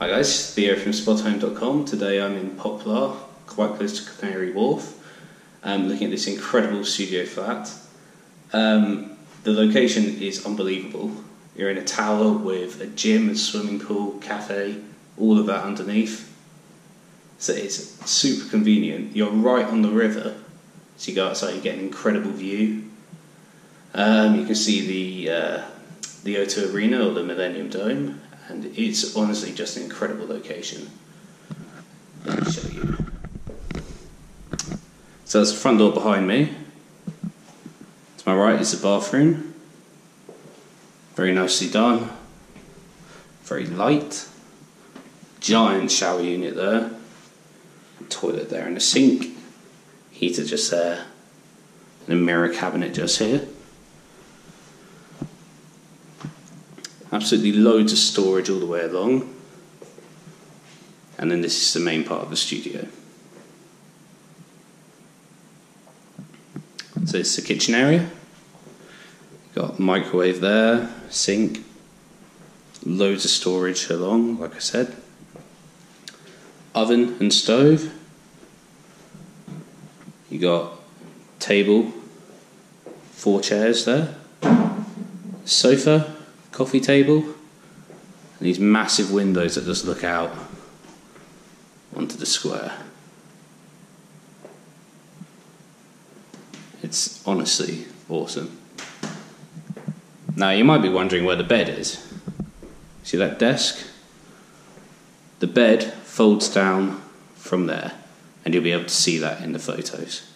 Hi guys, Theo from Spotahome.com. Today I'm in Poplar, quite close to Canary Wharf, looking at this incredible studio flat. The location is unbelievable. You're in a tower with a gym, a swimming pool, cafe, all of that underneath. So it's super convenient. You're right on the river, so you go outside, you get an incredible view. You can see the O2 Arena or the Millennium Dome, and it's honestly just an incredible location. Let me show you. So that's the front door behind me. To my right is the bathroom. Very nicely done. Very light. Giant shower unit there. Toilet there and a sink. Heater just there. And a mirror cabinet just here. Absolutely loads of storage all the way along. And then this is the main part of the studio. So it's the kitchen area. Got microwave there, sink, loads of storage along, like I said. Oven and stove. You got table, 4 chairs there. Sofa. Coffee table, and these massive windows that just look out onto the square. It's honestly awesome. Now you might be wondering where the bed is. See that desk? The bed folds down from there, and you'll be able to see that in the photos.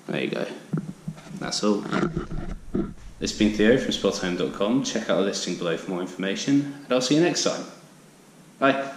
There you go. That's all. This has been Theo from Spotahome.com. Check out the listing below for more information, and I'll see you next time. Bye.